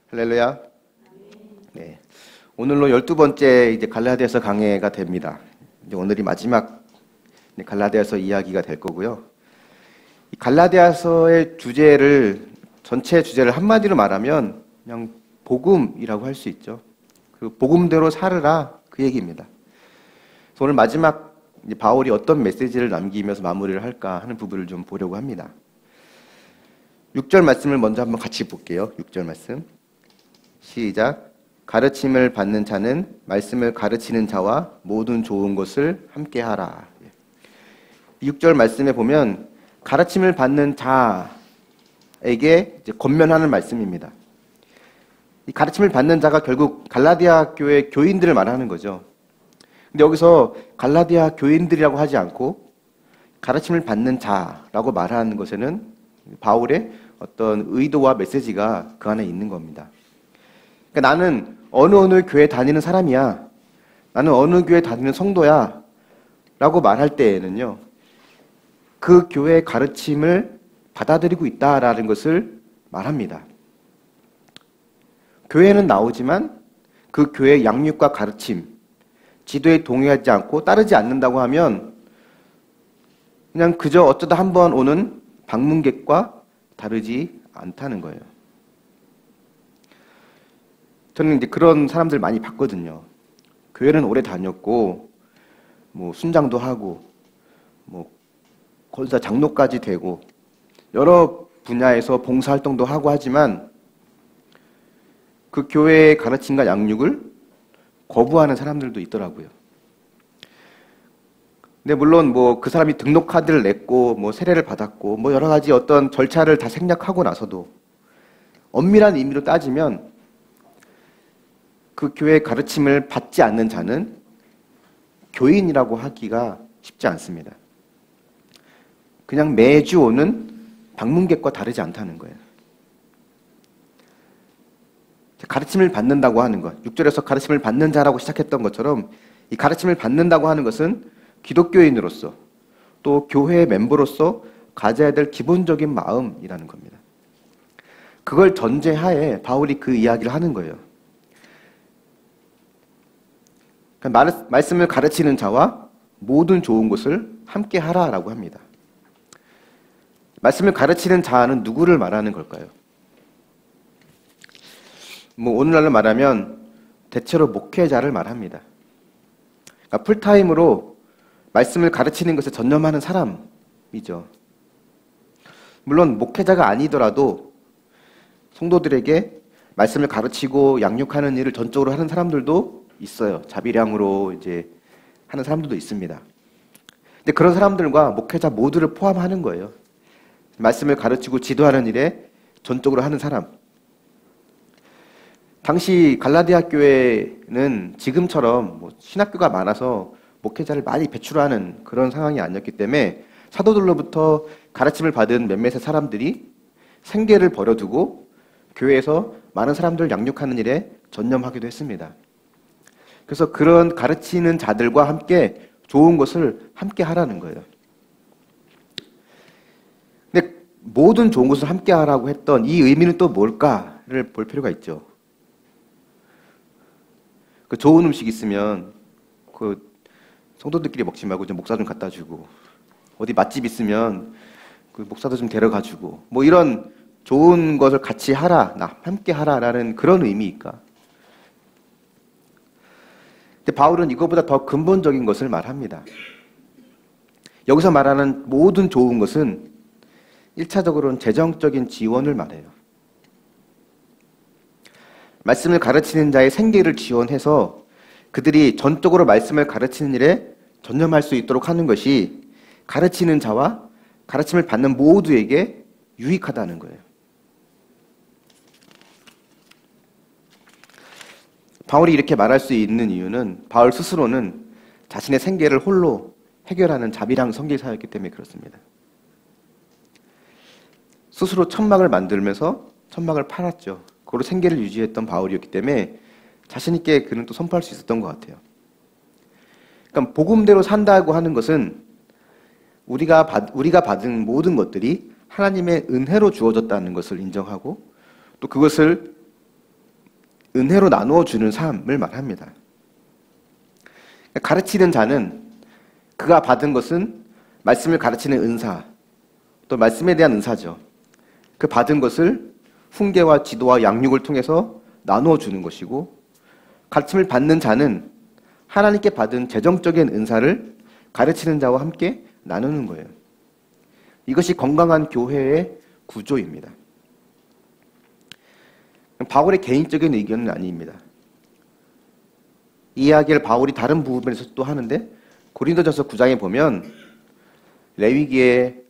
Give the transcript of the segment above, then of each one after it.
할렐루야. 네. 오늘로 12번째 이제 갈라디아서 강해가 됩니다. 이제 오늘이 마지막 갈라디아서 이야기가 될 거고요. 이 갈라디아서의 전체 주제를 한마디로 말하면 그냥 복음이라고 할 수 있죠. 그 복음대로 살으라 그 얘기입니다. 그래서 오늘 마지막 이제 바울이 어떤 메시지를 남기면서 마무리를 할까 하는 부분을 좀 보려고 합니다. 6절 말씀을 먼저 한번 같이 볼게요. 6절 말씀. 시작. 가르침을 받는 자는 말씀을 가르치는 자와 모든 좋은 것을 함께하라. 6절 말씀에 보면 가르침을 받는 자에게 이제 권면하는 말씀입니다. 이 가르침을 받는 자가 결국 갈라디아 교회 교인들을 말하는 거죠. 근데 여기서 갈라디아 교인들이라고 하지 않고 가르침을 받는 자라고 말하는 것에는 바울의 어떤 의도와 메시지가 그 안에 있는 겁니다. 그러니까 나는 어느 교회 다니는 사람이야, 나는 어느 교회 다니는 성도야 라고 말할 때에는요, 그 교회의 가르침을 받아들이고 있다라는 것을 말합니다. 교회는 나오지만 그 교회의 양육과 가르침, 지도에 동의하지 않고 따르지 않는다고 하면 그냥 그저 어쩌다 한번 오는 방문객과 다르지 않다는 거예요. 저는 이제 그런 사람들 많이 봤거든요. 교회는 오래 다녔고, 뭐 순장도 하고, 뭐 권사 장로까지 되고, 여러 분야에서 봉사활동도 하고 하지만 그 교회의 가르침과 양육을 거부하는 사람들도 있더라고요. 근데 물론 뭐 그 사람이 등록 카드를 냈고, 뭐 세례를 받았고, 뭐 여러 가지 어떤 절차를 다 생략하고 나서도 엄밀한 의미로 따지면 그 교회의 가르침을 받지 않는 자는 교인이라고 하기가 쉽지 않습니다. 그냥 매주 오는 방문객과 다르지 않다는 거예요. 가르침을 받는다고 하는 것, 6절에서 가르침을 받는 자라고 시작했던 것처럼 이 가르침을 받는다고 하는 것은 기독교인으로서 또 교회의 멤버로서 가져야 될 기본적인 마음이라는 겁니다. 그걸 전제하에 바울이 그 이야기를 하는 거예요. 말씀을 가르치는 자와 모든 좋은 것을 함께 하라라고 합니다. 말씀을 가르치는 자는 누구를 말하는 걸까요? 뭐 오늘날로 말하면 대체로 목회자를 말합니다. 그러니까 풀타임으로 말씀을 가르치는 것에 전념하는 사람이죠. 물론 목회자가 아니더라도 성도들에게 말씀을 가르치고 양육하는 일을 전적으로 하는 사람들도 있어요. 자비량으로 이제 하는 사람들도 있습니다. 근데 그런 사람들과 목회자 모두를 포함하는 거예요. 말씀을 가르치고 지도하는 일에 전적으로 하는 사람. 당시 갈라디아 교회는 지금처럼 뭐 신학교가 많아서 목회자를 많이 배출하는 그런 상황이 아니었기 때문에 사도들로부터 가르침을 받은 몇몇의 사람들이 생계를 버려두고 교회에서 많은 사람들을 양육하는 일에 전념하기도 했습니다. 그래서 그런 가르치는 자들과 함께 좋은 것을 함께 하라는 거예요. 근데 모든 좋은 것을 함께 하라고 했던 이 의미는 또 뭘까를 볼 필요가 있죠. 그 좋은 음식 있으면 그 성도들끼리 먹지 말고 좀 목사 좀 갖다 주고, 어디 맛집 있으면 그 목사도 좀 데려가 주고, 뭐 이런 좋은 것을 같이 하라, 함께 하라라는 그런 의미일까? 근데 바울은 이거보다 더 근본적인 것을 말합니다. 여기서 말하는 모든 좋은 것은 1차적으로는 재정적인 지원을 말해요. 말씀을 가르치는 자의 생계를 지원해서 그들이 전적으로 말씀을 가르치는 일에 전념할 수 있도록 하는 것이 가르치는 자와 가르침을 받는 모두에게 유익하다는 거예요. 바울이 이렇게 말할 수 있는 이유는 바울 스스로는 자신의 생계를 홀로 해결하는 자비랑 성기사였기 때문에 그렇습니다. 스스로 천막을 만들면서 천막을 팔았죠. 그걸로 생계를 유지했던 바울이었기 때문에 자신 있게 그는 또 선포할 수 있었던 것 같아요. 그러니까 복음대로 산다고 하는 것은 우리가 받은 모든 것들이 하나님의 은혜로 주어졌다는 것을 인정하고 또 그것을 은혜로 나누어 주는 삶을 말합니다. 가르치는 자는 그가 받은 것은 말씀을 가르치는 은사, 또 말씀에 대한 은사죠. 그 받은 것을 훈계와 지도와 양육을 통해서 나누어 주는 것이고, 가르침을 받는 자는 하나님께 받은 재정적인 은사를 가르치는 자와 함께 나누는 거예요. 이것이 건강한 교회의 구조입니다. 바울의 개인적인 의견은 아닙니다. 이 이야기를 바울이 다른 부분에서 또 하는데, 고린도전서 9장에 보면 레위기에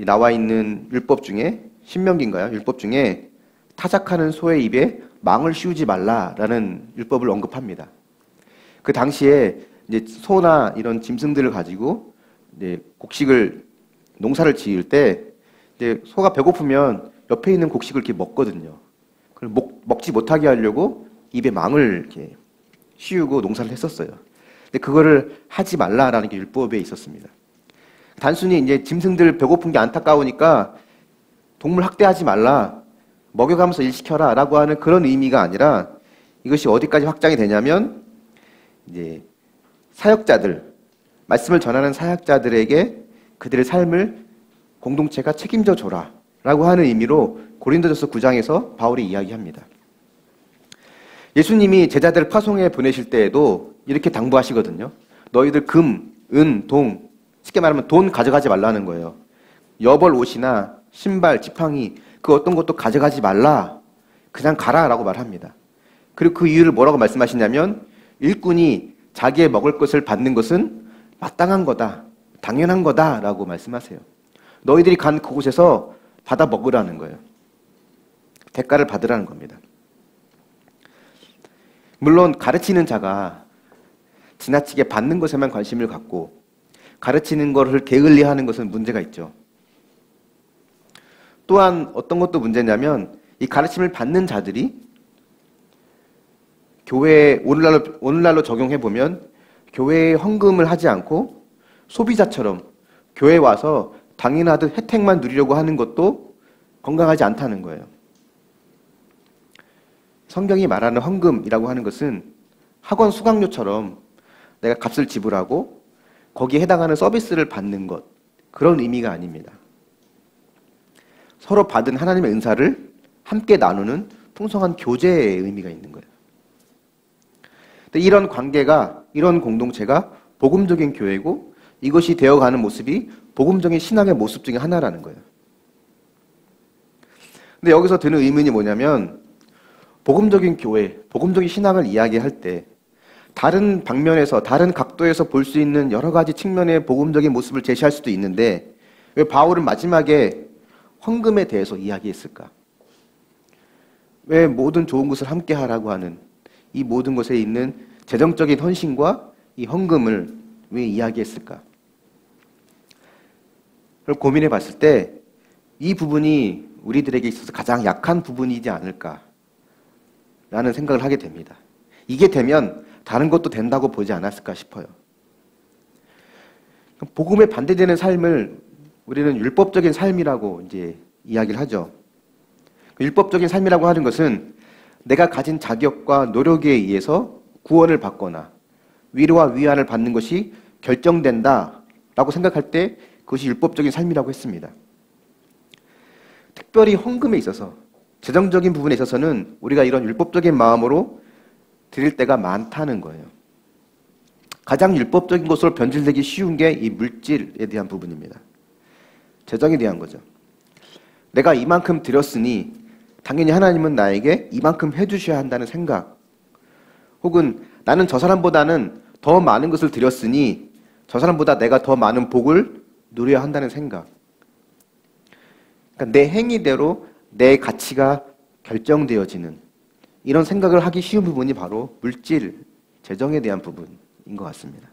나와 있는 율법 중에, 신명기인가요? 율법 중에 타작하는 소의 입에 망을 씌우지 말라라는 율법을 언급합니다. 그 당시에 이제 소나 이런 짐승들을 가지고 이제 곡식을, 농사를 지을 때 이제 소가 배고프면 옆에 있는 곡식을 이렇게 먹거든요. 그걸 먹지 못하게 하려고 입에 망을 이렇게 씌우고 농사를 했었어요. 근데 그거를 하지 말라라는 게 율법에 있었습니다. 단순히 이제 짐승들 배고픈 게 안타까우니까 동물 학대하지 말라, 먹여가면서 일 시켜라 라고 하는 그런 의미가 아니라, 이것이 어디까지 확장이 되냐면 이제 사역자들, 말씀을 전하는 사역자들에게 그들의 삶을 공동체가 책임져 줘라 라고 하는 의미로 고린도전서 9장에서 바울이 이야기합니다. 예수님이 제자들을 파송해 보내실 때에도 이렇게 당부하시거든요. 너희들 금, 은, 동, 쉽게 말하면 돈 가져가지 말라는 거예요. 여벌 옷이나 신발, 지팡이, 그 어떤 것도 가져가지 말라, 그냥 가라라고 말합니다. 그리고 그 이유를 뭐라고 말씀하시냐면, 일꾼이 자기의 먹을 것을 받는 것은 마땅한 거다, 당연한 거다라고 말씀하세요. 너희들이 간 그곳에서 받아 먹으라는 거예요. 대가를 받으라는 겁니다. 물론 가르치는 자가 지나치게 받는 것에만 관심을 갖고 가르치는 것을 게을리하는 것은 문제가 있죠. 또한 어떤 것도 문제냐면, 이 가르침을 받는 자들이 교회에 오늘날로 적용해보면 교회에 헌금을 하지 않고 소비자처럼 교회에 와서 당연하듯 혜택만 누리려고 하는 것도 건강하지 않다는 거예요. 성경이 말하는 헌금이라고 하는 것은 학원 수강료처럼 내가 값을 지불하고 거기에 해당하는 서비스를 받는 것, 그런 의미가 아닙니다. 서로 받은 하나님의 은사를 함께 나누는 풍성한 교제의 의미가 있는 거예요. 이런 관계가, 이런 공동체가 복음적인 교회고, 이것이 되어가는 모습이 복음적인 신앙의 모습 중에 하나라는 거예요. 근데 여기서 드는 의문이 뭐냐면, 복음적인 교회, 복음적인 신앙을 이야기할 때 다른 방면에서, 다른 각도에서 볼 수 있는 여러 가지 측면의 복음적인 모습을 제시할 수도 있는데, 왜 바울은 마지막에 헌금에 대해서 이야기했을까? 왜 모든 좋은 것을 함께 하라고 하는 이 모든 것에 있는 재정적인 헌신과 이 헌금을 왜 이야기했을까? 그걸 고민해 봤을 때 이 부분이 우리들에게 있어서 가장 약한 부분이지 않을까 라는 생각을 하게 됩니다. 이게 되면 다른 것도 된다고 보지 않았을까 싶어요. 복음에 반대되는 삶을 우리는 율법적인 삶이라고 이제 이야기를 하죠. 율법적인 삶이라고 하는 것은 내가 가진 자격과 노력에 의해서 구원을 받거나 위로와 위안을 받는 것이 결정된다라고 생각할 때 그것이 율법적인 삶이라고 했습니다. 특별히 헌금에 있어서, 재정적인 부분에 있어서는 우리가 이런 율법적인 마음으로 드릴 때가 많다는 거예요. 가장 율법적인 것으로 변질되기 쉬운 게 이 물질에 대한 부분입니다. 재정에 대한 거죠. 내가 이만큼 드렸으니 당연히 하나님은 나에게 이만큼 해주셔야 한다는 생각, 혹은 나는 저 사람보다는 더 많은 것을 드렸으니 저 사람보다 내가 더 많은 복을 누려야 한다는 생각. 그러니까 내 행위대로 내 가치가 결정되어지는 이런 생각을 하기 쉬운 부분이 바로 물질, 재정에 대한 부분인 것 같습니다.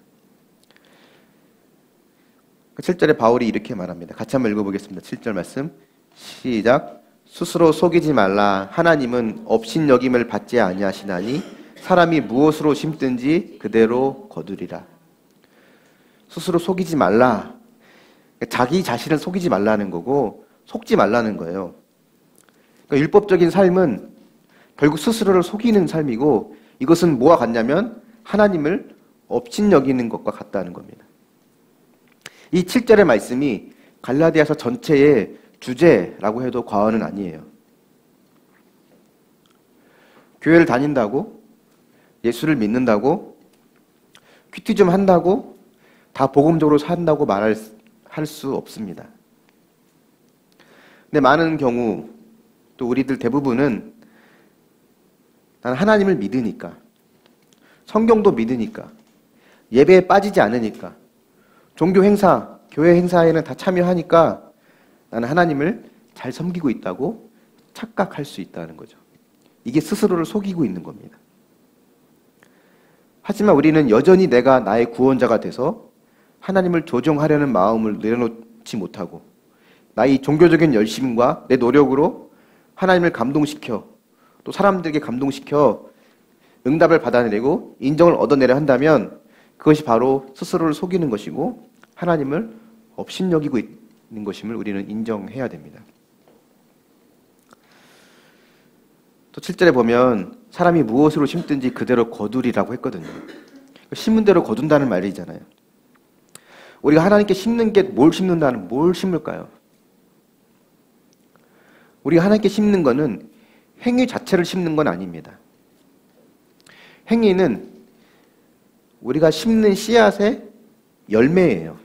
7절에 바울이 이렇게 말합니다. 같이 한번 읽어보겠습니다. 7절 말씀 시작. 스스로 속이지 말라. 하나님은 업신여김을 받지 아니하시나니 사람이 무엇으로 심든지 그대로 거두리라. 스스로 속이지 말라. 자기 자신을 속이지 말라는 거고 속지 말라는 거예요. 그러니까 율법적인 삶은 결국 스스로를 속이는 삶이고 이것은 뭐와 같냐면 하나님을 업신여기는 것과 같다는 겁니다. 이 7절의 말씀이 갈라디아서 전체의 주제라고 해도 과언은 아니에요. 교회를 다닌다고, 예수를 믿는다고, 큐티 좀 한다고 다 복음적으로 산다고 말할 수 없습니다. 근데 많은 경우 또 우리들 대부분은 난 하나님을 믿으니까, 성경도 믿으니까, 예배에 빠지지 않으니까, 종교 행사, 교회 행사에는 다 참여하니까 나는 하나님을 잘 섬기고 있다고 착각할 수 있다는 거죠. 이게 스스로를 속이고 있는 겁니다. 하지만 우리는 여전히 내가 나의 구원자가 돼서 하나님을 조종하려는 마음을 내려놓지 못하고 나의 종교적인 열심과 내 노력으로 하나님을 감동시켜 또 사람들에게 감동시켜 응답을 받아내고 인정을 얻어내려 한다면 그것이 바로 스스로를 속이는 것이고 하나님을 업신여기고 있는 것임을 우리는 인정해야 됩니다. 또 7절에 보면 사람이 무엇으로 심든지 그대로 거두리라고 했거든요. 심은 대로 거둔다는 말이잖아요. 우리가 하나님께 심는 게 뭘 심는다는 뭘 심을까요? 우리가 하나님께 심는 거는 행위 자체를 심는 건 아닙니다. 행위는 우리가 심는 씨앗의 열매예요.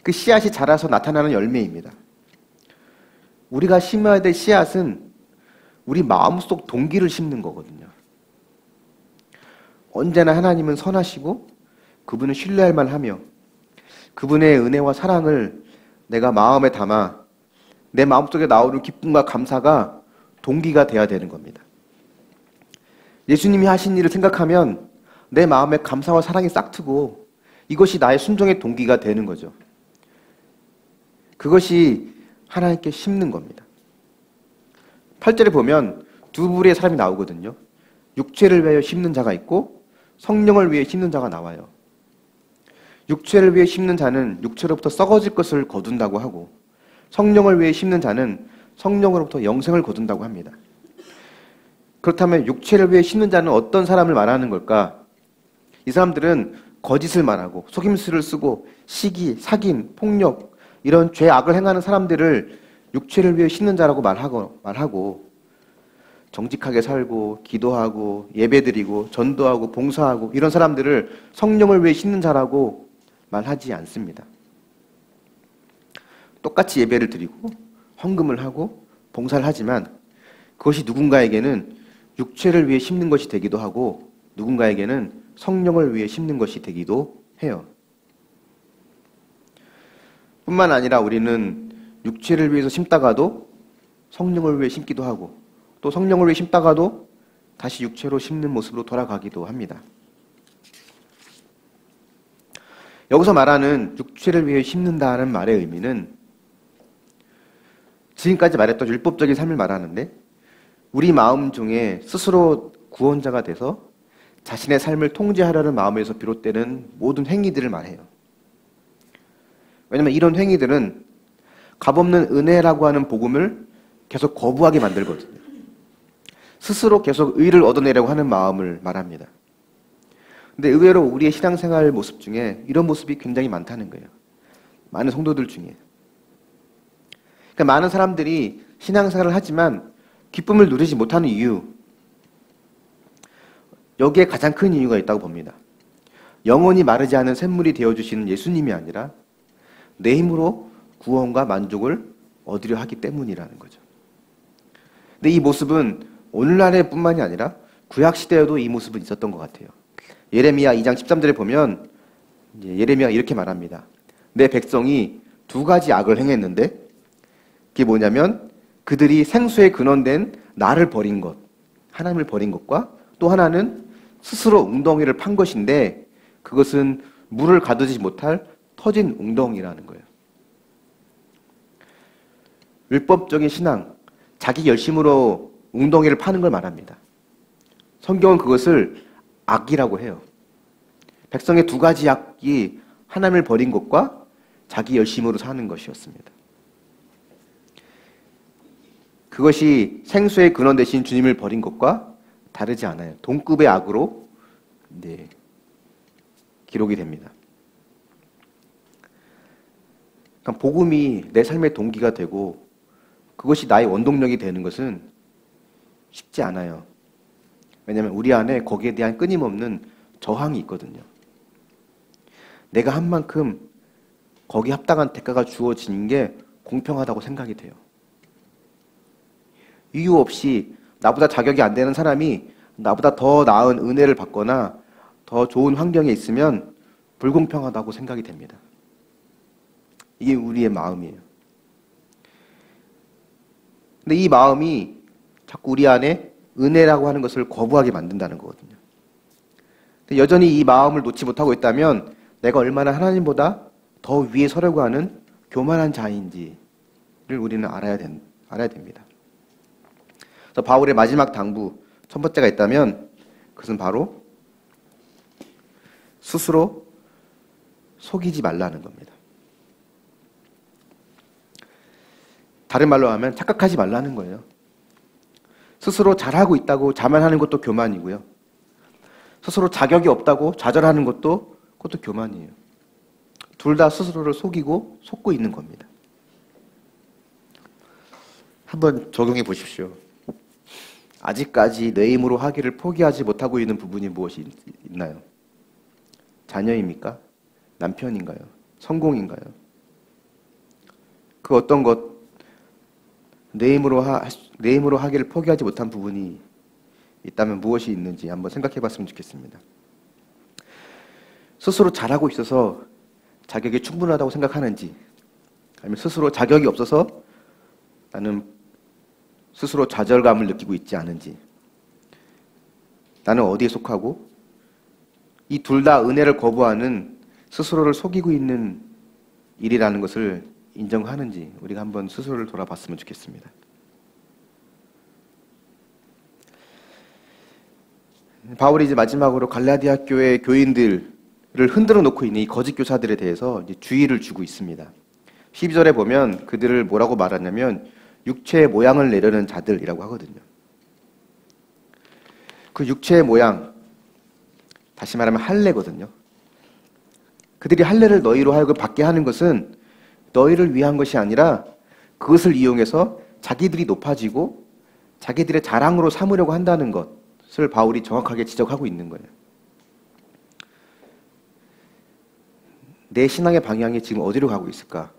그 씨앗이 자라서 나타나는 열매입니다. 우리가 심어야 될 씨앗은 우리 마음속 동기를 심는 거거든요. 언제나 하나님은 선하시고 그분은 신뢰할 만하며 그분의 은혜와 사랑을 내가 마음에 담아 내 마음속에 나오는 기쁨과 감사가 동기가 돼야 되는 겁니다. 예수님이 하신 일을 생각하면 내 마음에 감사와 사랑이 싹트고 이것이 나의 순종의 동기가 되는 거죠. 그것이 하나님께 심는 겁니다. 8절에 보면 두 부류의 사람이 나오거든요. 육체를 위하여 심는 자가 있고 성령을 위해 심는 자가 나와요. 육체를 위해 심는 자는 육체로부터 썩어질 것을 거둔다고 하고 성령을 위해 심는 자는 성령으로부터 영생을 거둔다고 합니다. 그렇다면 육체를 위해 심는 자는 어떤 사람을 말하는 걸까? 이 사람들은 거짓을 말하고 속임수를 쓰고 시기, 사귐, 폭력 이런 죄악을 행하는 사람들을 육체를 위해 심는 자라고 말하고 정직하게 살고 기도하고 예배드리고 전도하고 봉사하고 이런 사람들을 성령을 위해 심는 자라고 말하지 않습니다. 똑같이 예배를 드리고 헌금을 하고 봉사를 하지만 그것이 누군가에게는 육체를 위해 심는 것이 되기도 하고 누군가에게는 성령을 위해 심는 것이 되기도 해요. 뿐만 아니라 우리는 육체를 위해서 심다가도 성령을 위해 심기도 하고 또 성령을 위해 심다가도 다시 육체로 심는 모습으로 돌아가기도 합니다. 여기서 말하는 육체를 위해 심는다는 말의 의미는 지금까지 말했던 율법적인 삶을 말하는데 우리 마음 중에 스스로 구원자가 돼서 자신의 삶을 통제하려는 마음에서 비롯되는 모든 행위들을 말해요. 왜냐하면 이런 행위들은 값없는 은혜라고 하는 복음을 계속 거부하게 만들거든요. 스스로 계속 의를 얻어내려고 하는 마음을 말합니다. 근데 의외로 우리의 신앙생활 모습 중에 이런 모습이 굉장히 많다는 거예요. 많은 성도들 중에. 그러니까 많은 사람들이 신앙생활을 하지만 기쁨을 누리지 못하는 이유, 여기에 가장 큰 이유가 있다고 봅니다. 영원히 마르지 않은 샘물이 되어주시는 예수님이 아니라 내 힘으로 구원과 만족을 얻으려 하기 때문이라는 거죠. 근데 이 모습은 오늘날의 뿐만이 아니라 구약시대에도 이 모습은 있었던 것 같아요. 예레미야 2장 13절에 보면 예레미야가 이렇게 말합니다. 내 백성이 두 가지 악을 행했는데 그게 뭐냐면 그들이 생수에 근원된 나를 버린 것, 하나님을 버린 것과 또 하나는 스스로 웅덩이를 판 것인데 그것은 물을 가두지 못할 터진 웅덩이라는 거예요. 율법적인 신앙, 자기 열심으로 웅덩이를 파는 걸 말합니다. 성경은 그것을 악이라고 해요. 백성의 두 가지 악이 하나님을 버린 것과 자기 열심으로 사는 것이었습니다. 그것이 생수의 근원 대신 주님을 버린 것과 다르지 않아요. 동급의 악으로 기록이 됩니다. 그러니까 복음이 내 삶의 동기가 되고 그것이 나의 원동력이 되는 것은 쉽지 않아요. 왜냐하면 우리 안에 거기에 대한 끊임없는 저항이 있거든요. 내가 한 만큼 거기에 합당한 대가가 주어지는 게 공평하다고 생각이 돼요. 이유 없이 나보다 자격이 안 되는 사람이 나보다 더 나은 은혜를 받거나 더 좋은 환경에 있으면 불공평하다고 생각이 됩니다. 이게 우리의 마음이에요. 근데 이 마음이 자꾸 우리 안에 은혜라고 하는 것을 거부하게 만든다는 거거든요. 근데 여전히 이 마음을 놓지 못하고 있다면 내가 얼마나 하나님보다 더 위에 서려고 하는 교만한 자인지를 우리는 알아야 됩니다. 그래서 바울의 마지막 당부 첫 번째가 있다면 그것은 바로 스스로 속이지 말라는 겁니다. 다른 말로 하면 착각하지 말라는 거예요. 스스로 잘하고 있다고 자만하는 것도 교만이고요. 스스로 자격이 없다고 좌절하는 그것도 교만이에요. 둘 다 스스로를 속고 있는 겁니다. 한번 적용해 보십시오. 아직까지 내 힘으로 하기를 포기하지 못하고 있는 부분이 무엇이 있나요? 자녀입니까? 남편인가요? 성공인가요? 그 어떤 것, 내 힘으로 하기를 포기하지 못한 부분이 있다면 무엇이 있는지 한번 생각해 봤으면 좋겠습니다. 스스로 잘하고 있어서 자격이 충분하다고 생각하는지, 아니면 스스로 자격이 없어서 나는 스스로 좌절감을 느끼고 있지 않은지, 나는 어디에 속하고 이 둘 다 은혜를 거부하는 스스로를 속이고 있는 일이라는 것을 인정하는지 우리가 한번 스스로를 돌아봤으면 좋겠습니다. 바울이 이제 마지막으로 갈라디아 교회 교인들을 흔들어 놓고 있는 이 거짓 교사들에 대해서 이제 주의를 주고 있습니다. 12절에 보면 그들을 뭐라고 말하냐면 육체의 모양을 내려는 자들이라고 하거든요. 그 육체의 모양, 다시 말하면 할례거든요. 그들이 할례를 너희로 하여금 받게 하는 것은 너희를 위한 것이 아니라 그것을 이용해서 자기들이 높아지고 자기들의 자랑으로 삼으려고 한다는 것을 바울이 정확하게 지적하고 있는 거예요. 내 신앙의 방향이 지금 어디로 가고 있을까?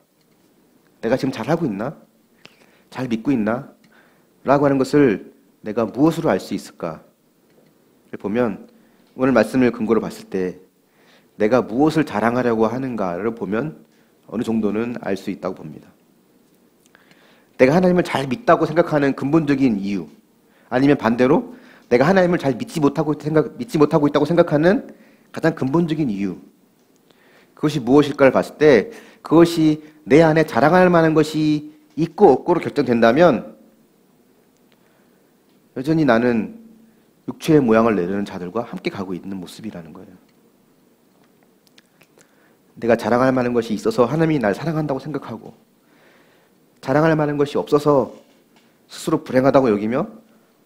내가 지금 잘하고 있나? 잘 믿고 있나? 라고 하는 것을 내가 무엇으로 알 수 있을까? 보면 오늘 말씀을 근거로 봤을 때 내가 무엇을 자랑하려고 하는가를 보면 어느 정도는 알 수 있다고 봅니다. 내가 하나님을 잘 믿다고 생각하는 근본적인 이유, 아니면 반대로 내가 하나님을 잘 믿지 못하고 있다고 생각하는 가장 근본적인 이유, 그것이 무엇일까를 봤을 때 그것이 내 안에 자랑할 만한 것이 있고 없고로 결정된다면 여전히 나는 육체의 모양을 내려는 자들과 함께 가고 있는 모습이라는 거예요. 내가 자랑할 만한 것이 있어서 하나님이 날 사랑한다고 생각하고 자랑할 만한 것이 없어서 스스로 불행하다고 여기며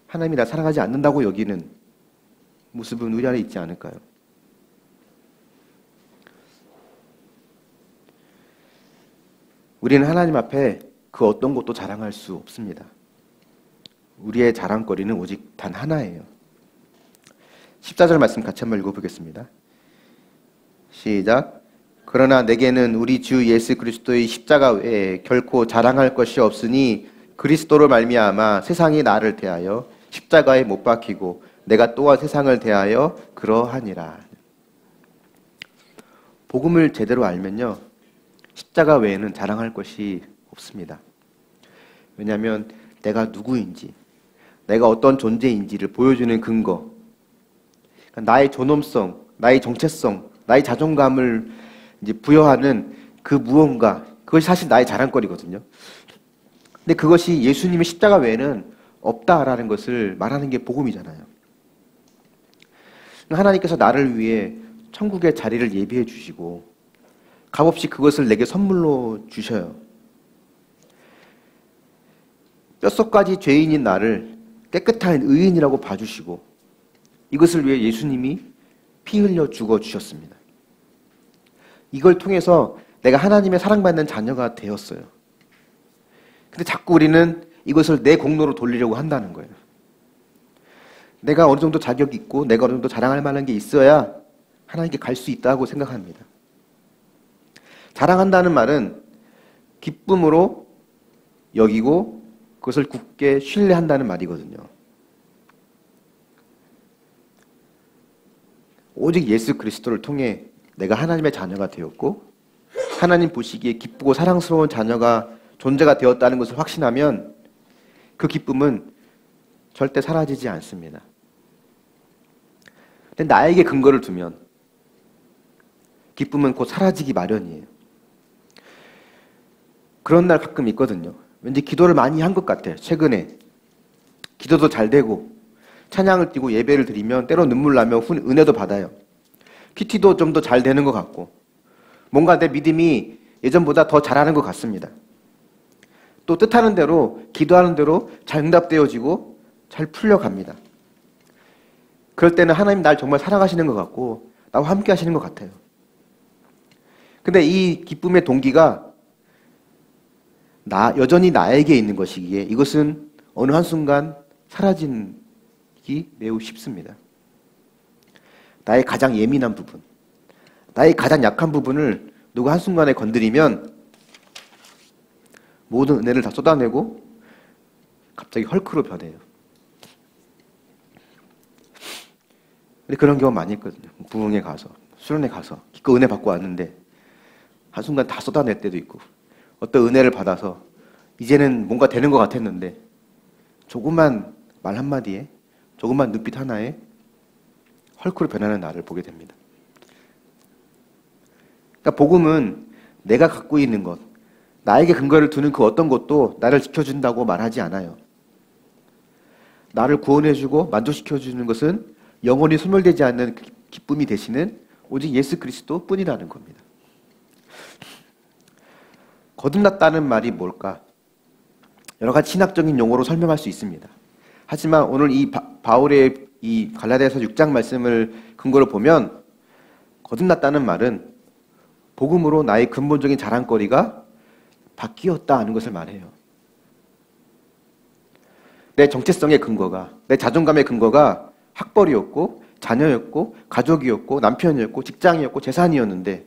하나님이 날 사랑하지 않는다고 여기는 모습은 우리 안에 있지 않을까요? 우리는 하나님 앞에 그 어떤 것도 자랑할 수 없습니다. 우리의 자랑거리는 오직 단 하나예요. 14절 말씀 같이 한번 읽어보겠습니다. 시작. 그러나 내게는 우리 주 예수 그리스도의 십자가 외에 결코 자랑할 것이 없으니 그리스도로 말미암아 세상이 나를 대하여 십자가에 못 박히고 내가 또한 세상을 대하여 그러하니라. 복음을 제대로 알면요, 십자가 외에는 자랑할 것이 없습니다. 왜냐하면 내가 누구인지, 내가 어떤 존재인지를 보여주는 근거, 그러니까 나의 존엄성, 나의 정체성, 나의 자존감을 이제 부여하는 그 무언가, 그것이 사실 나의 자랑거리거든요. 근데 그것이 예수님의 십자가 외에는 없다라는 것을 말하는 게 복음이잖아요. 하나님께서 나를 위해 천국의 자리를 예비해 주시고 값없이 그것을 내게 선물로 주셔요. 뼛속까지 죄인인 나를 깨끗한 의인이라고 봐주시고 이것을 위해 예수님이 피 흘려 죽어주셨습니다. 이걸 통해서 내가 하나님의 사랑받는 자녀가 되었어요. 근데 자꾸 우리는 이것을 내 공로로 돌리려고 한다는 거예요. 내가 어느 정도 자격이 있고 내가 어느 정도 자랑할 만한 게 있어야 하나님께 갈 수 있다고 생각합니다. 자랑한다는 말은 기쁨으로 여기고 그것을 굳게 신뢰한다는 말이거든요. 오직 예수 그리스도를 통해 내가 하나님의 자녀가 되었고 하나님 보시기에 기쁘고 사랑스러운 자녀가 존재가 되었다는 것을 확신하면 그 기쁨은 절대 사라지지 않습니다. 근데 나에게 근거를 두면 기쁨은 곧 사라지기 마련이에요. 그런 날 가끔 있거든요. 왠지 기도를 많이 한 것 같아요. 최근에 기도도 잘 되고 찬양을 띄고 예배를 드리면 때로 눈물 나며 은혜도 받아요. 큐티도 좀 더 잘 되는 것 같고 뭔가 내 믿음이 예전보다 더 잘하는 것 같습니다. 또 뜻하는 대로 기도하는 대로 잘 응답되어지고 잘 풀려갑니다. 그럴 때는 하나님 날 정말 사랑하시는 것 같고 나와 함께 하시는 것 같아요. 근데 이 기쁨의 동기가 여전히 나에게 있는 것이기에 이것은 어느 한순간 사라지기 매우 쉽습니다. 나의 가장 예민한 부분, 나의 가장 약한 부분을 누가 한순간에 건드리면 모든 은혜를 다 쏟아내고 갑자기 헐크로 변해요. 근데 그런 경우 많이 있거든요. 부흥에 가서, 수련회 가서 기껏 은혜 받고 왔는데 한순간 다 쏟아낼 때도 있고 어떤 은혜를 받아서 이제는 뭔가 되는 것 같았는데 조그만 말 한마디에 조그만 눈빛 하나에 헐크로 변하는 나를 보게 됩니다. 그러니까 복음은 내가 갖고 있는 것, 나에게 근거를 두는 그 어떤 것도 나를 지켜준다고 말하지 않아요. 나를 구원해주고 만족시켜주는 것은 영원히 소멸되지 않는 기쁨이 되시는 오직 예수 그리스도 뿐이라는 겁니다. 거듭났다는 말이 뭘까? 여러 가지 신학적인 용어로 설명할 수 있습니다. 하지만 오늘 이 바울의 이 갈라디아서 6장 말씀을 근거로 보면 거듭났다는 말은 복음으로 나의 근본적인 자랑거리가 바뀌었다는 것을 말해요. 내 정체성의 근거가, 내 자존감의 근거가 학벌이었고 자녀였고 가족이었고 남편이었고 직장이었고 재산이었는데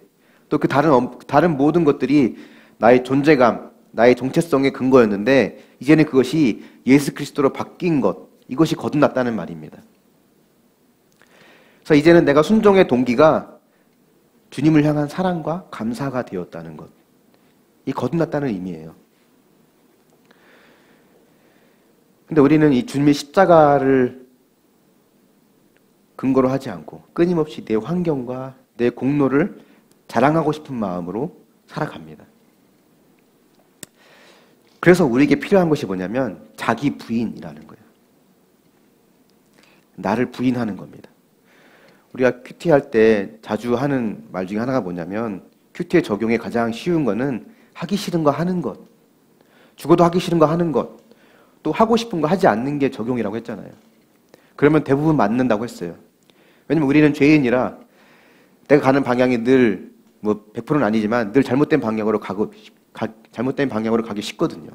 또 그 다른 모든 것들이 나의 존재감, 나의 정체성의 근거였는데 이제는 그것이 예수 그리스도로 바뀐 것, 이것이 거듭났다는 말입니다. 그래서 이제는 내가 순종의 동기가 주님을 향한 사랑과 감사가 되었다는 것, 이 거듭났다는 의미예요. 근데 우리는 이 주님의 십자가를 근거로 하지 않고 끊임없이 내 환경과 내 공로를 자랑하고 싶은 마음으로 살아갑니다. 그래서 우리에게 필요한 것이 뭐냐면 자기 부인이라는 거예요. 나를 부인하는 겁니다. 우리가 큐티할 때 자주 하는 말 중에 하나가 뭐냐면 큐티에 적용에 가장 쉬운 거는 하기 싫은 거 하는 것, 죽어도 하기 싫은 거 하는 것, 또 하고 싶은 거 하지 않는 게 적용이라고 했잖아요. 그러면 대부분 맞는다고 했어요. 왜냐면 우리는 죄인이라 내가 가는 방향이 늘 100%는 아니지만 늘 잘못된 방향으로 가기 쉽거든요.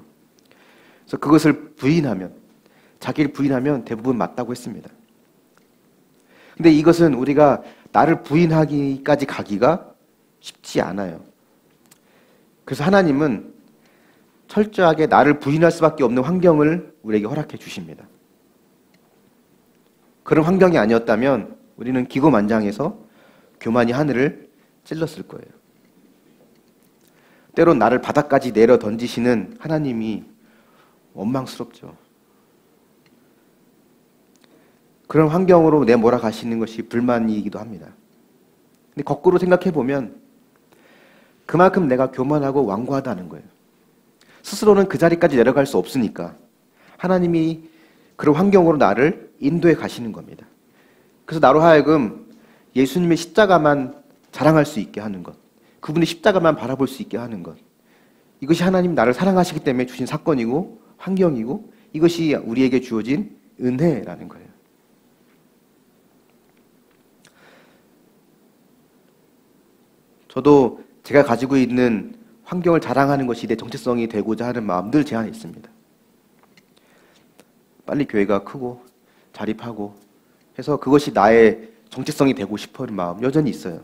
그래서 그것을 부인하면, 자기를 부인하면 대부분 맞다고 했습니다. 근데 이것은 우리가 나를 부인하기까지 가기가 쉽지 않아요. 그래서 하나님은 철저하게 나를 부인할 수밖에 없는 환경을 우리에게 허락해 주십니다. 그런 환경이 아니었다면 우리는 기고만장해서 교만이 하늘을 찔렀을 거예요. 때론 나를 바닥까지 내려 던지시는 하나님이 원망스럽죠. 그런 환경으로 내몰아 가시는 것이 불만이기도 합니다. 근데 거꾸로 생각해 보면 그만큼 내가 교만하고 완고하다는 거예요. 스스로는 그 자리까지 내려갈 수 없으니까 하나님이 그런 환경으로 나를 인도해 가시는 겁니다. 그래서 나로 하여금 예수님의 십자가만 자랑할 수 있게 하는 것, 그분의 십자가만 바라볼 수 있게 하는 것, 이것이 하나님 나를 사랑하시기 때문에 주신 사건이고 환경이고 이것이 우리에게 주어진 은혜라는 거예요. 저도 제가 가지고 있는 환경을 자랑하는 것이 내 정체성이 되고자 하는 마음 늘 제 안에 있습니다. 빨리 교회가 크고 자립하고 해서 그것이 나의 정체성이 되고 싶어하는 마음 여전히 있어요.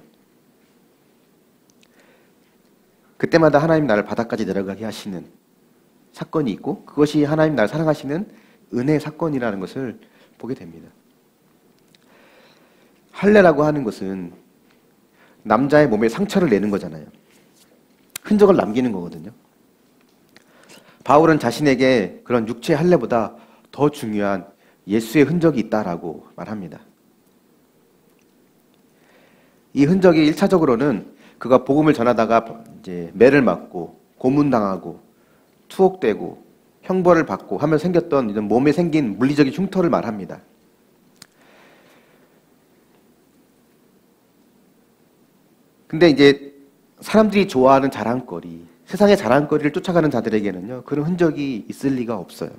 그때마다 하나님 나를 바닥까지 내려가게 하시는 사건이 있고 그것이 하나님 나를 사랑하시는 은혜의 사건이라는 것을 보게 됩니다. 할례라고 하는 것은 남자의 몸에 상처를 내는 거잖아요. 흔적을 남기는 거거든요. 바울은 자신에게 그런 육체의 할례보다 더 중요한 예수의 흔적이 있다라고 말합니다. 이 흔적이 1차적으로는 그가 복음을 전하다가 이제 매를 맞고 고문당하고 투옥되고 형벌을 받고 하면 생겼던 이런 몸에 생긴 물리적인 흉터를 말합니다. 근데 이제 사람들이 좋아하는 자랑거리, 세상의 자랑거리를 쫓아가는 자들에게는요, 그런 흔적이 있을 리가 없어요.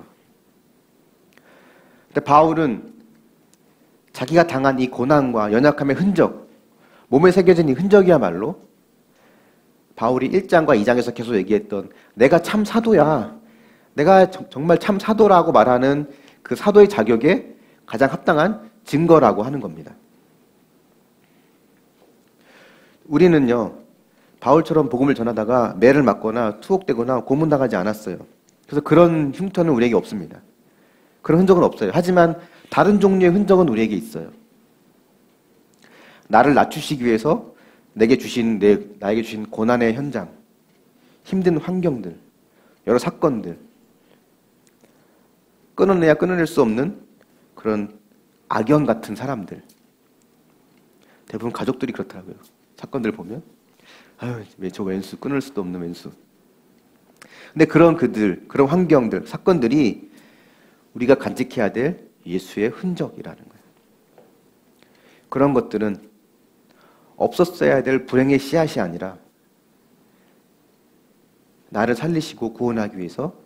근데 바울은 자기가 당한 이 고난과 연약함의 흔적, 몸에 새겨진 이 흔적이야말로 바울이 1장과 2장에서 계속 얘기했던 내가 참 사도야, 내가 정말 참 사도라고 말하는 그 사도의 자격에 가장 합당한 증거라고 하는 겁니다. 우리는요, 바울처럼 복음을 전하다가 매를 맞거나 투옥되거나 고문당하지 않았어요. 그래서 그런 흉터는 우리에게 없습니다. 그런 흔적은 없어요. 하지만 다른 종류의 흔적은 우리에게 있어요. 나를 낮추시기 위해서 나에게 주신 고난의 현장, 힘든 환경들, 여러 사건들, 끊어내야 끊어낼 수 없는 그런 악연 같은 사람들. 대부분 가족들이 그렇더라고요. 사건들 보면 아유, 왜 저 왼수 끊을 수도 없는 왼수. 근데 그런 그런 환경들, 사건들이 우리가 간직해야 될 예수의 흔적이라는 거예요. 그런 것들은 없었어야 될 불행의 씨앗이 아니라 나를 살리시고 구원하기 위해서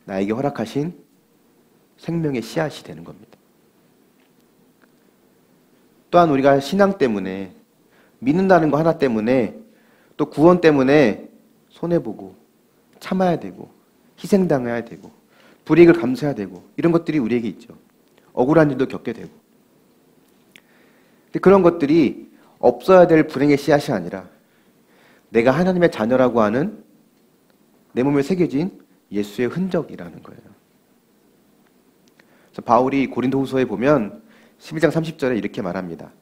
나에게 허락하신 생명의 씨앗이 되는 겁니다. 또한 우리가 신앙 때문에 믿는다는 거 하나 때문에 또 구원 때문에 손해보고 참아야 되고 희생당해야 되고 불이익을 감수해야 되고 이런 것들이 우리에게 있죠. 억울한 일도 겪게 되고. 근데 그런 것들이 없어야 될 불행의 씨앗이 아니라 내가 하나님의 자녀라고 하는 내 몸에 새겨진 예수의 흔적이라는 거예요. 그래서 바울이 고린도후서에 보면 11장 30절에 이렇게 말합니다.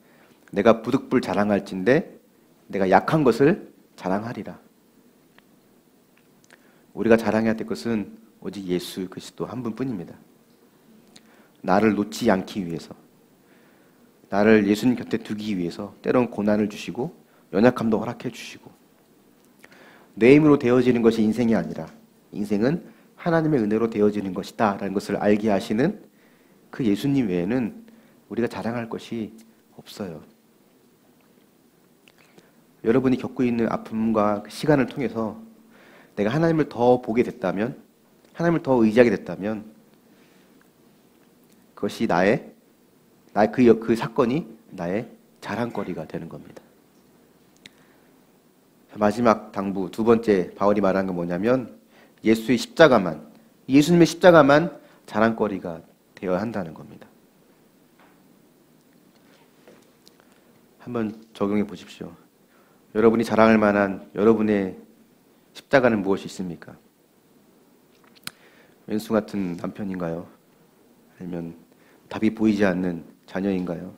내가 부득불 자랑할진대 내가 약한 것을 자랑하리라. 우리가 자랑해야 될 것은 오직 예수 그리스도 한 분뿐입니다. 나를 놓지 않기 위해서, 나를 예수님 곁에 두기 위해서 때론 고난을 주시고 연약함도 허락해 주시고, 내 힘으로 되어지는 것이 인생이 아니라 인생은 하나님의 은혜로 되어지는 것이다 라는 것을 알게 하시는 그 예수님 외에는 우리가 자랑할 것이 없어요. 여러분이 겪고 있는 아픔과 시간을 통해서 내가 하나님을 더 보게 됐다면, 하나님을 더 의지하게 됐다면 그것이 그 사건이 나의 자랑거리가 되는 겁니다. 마지막 당부, 두 번째 바울이 말한 건 뭐냐면 예수님의 십자가만 자랑거리가 되어야 한다는 겁니다. 한번 적용해 보십시오. 여러분이 자랑할 만한 여러분의 십자가는 무엇이 있습니까? 왼수 같은 남편인가요? 아니면 답이 보이지 않는 자녀인가요?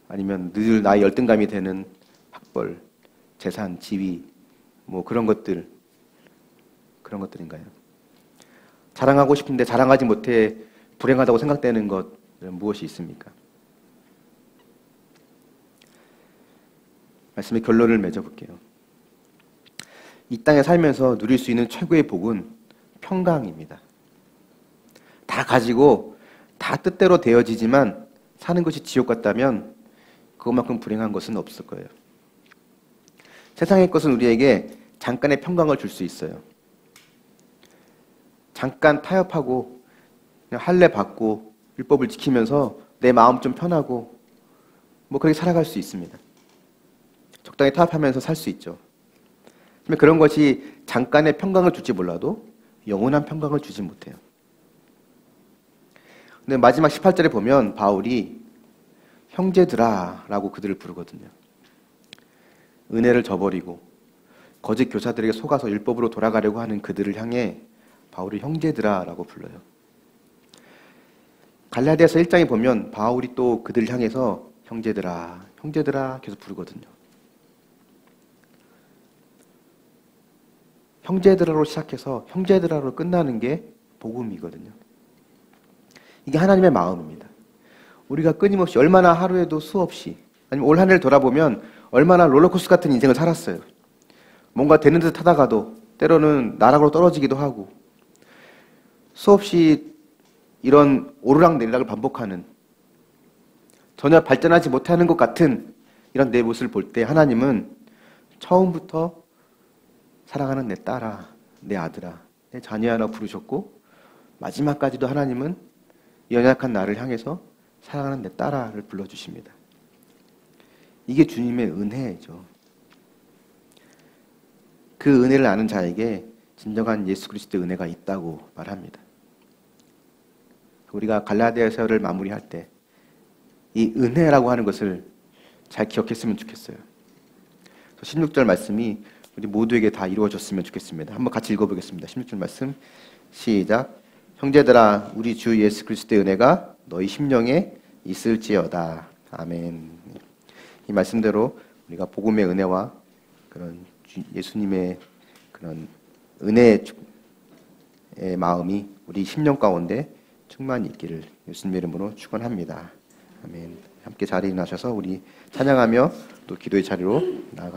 아니면 늘 나의 열등감이 되는 학벌, 재산, 지위, 뭐 그런 것들인가요? 자랑하고 싶은데 자랑하지 못해 불행하다고 생각되는 것은 무엇이 있습니까? 말씀의 결론을 맺어볼게요. 이 땅에 살면서 누릴 수 있는 최고의 복은 평강입니다. 다 가지고 다 뜻대로 되어지지만 사는 것이 지옥 같다면 그것만큼 불행한 것은 없을 거예요. 세상의 것은 우리에게 잠깐의 평강을 줄 수 있어요. 잠깐 타협하고 그냥 할례 받고 율법을 지키면서 내 마음 좀 편하고 뭐 그렇게 살아갈 수 있습니다. 적당히 타협하면서 살 수 있죠. 하지만 그런 것이 잠깐의 평강을 줄지 몰라도 영원한 평강을 주지 못해요. 근데 마지막 18절에 보면 바울이 형제들아 라고 그들을 부르거든요. 은혜를 저버리고 거짓 교사들에게 속아서 율법으로 돌아가려고 하는 그들을 향해 바울이 형제들아 라고 불러요. 갈라디아서 1장에 보면 바울이 또 그들을 향해서 형제들아, 형제들아 계속 부르거든요. 형제들아로 시작해서 형제들아로 끝나는 게 복음이거든요. 이게 하나님의 마음입니다. 우리가 끊임없이 얼마나 하루에도 수없이 아니면 올 한 해를 돌아보면 얼마나 롤러코스터 같은 인생을 살았어요. 뭔가 되는 듯 하다가도 때로는 나락으로 떨어지기도 하고 수없이 이런 오르락내리락을 반복하는 전혀 발전하지 못하는 것 같은 이런 내 모습을 볼 때 하나님은 처음부터 사랑하는 내 딸아, 내 아들아, 내 자녀 하나 부르셨고 마지막까지도 하나님은 연약한 나를 향해서 사랑하는 내 딸아를 불러주십니다. 이게 주님의 은혜죠. 그 은혜를 아는 자에게 진정한 예수 그리스도의 은혜가 있다고 말합니다. 우리가 갈라디아서를 마무리할 때 이 은혜라고 하는 것을 잘 기억했으면 좋겠어요. 16절 말씀이 우리 모두에게 다 이루어졌으면 좋겠습니다. 한번 같이 읽어보겠습니다. 16절 말씀 시작. 형제들아 우리 주 예수 그리스도의 은혜가 너희 심령에 있을지어다. 아멘. 이 말씀대로 우리가 복음의 은혜와 그런 예수님의 그런 은혜의 마음이 우리 심령 가운데 충만히 있기를 예수님의 이름으로 축원합니다. 아멘. 함께 자리에 나셔서 우리 찬양하며 또 기도의 자리로 나아가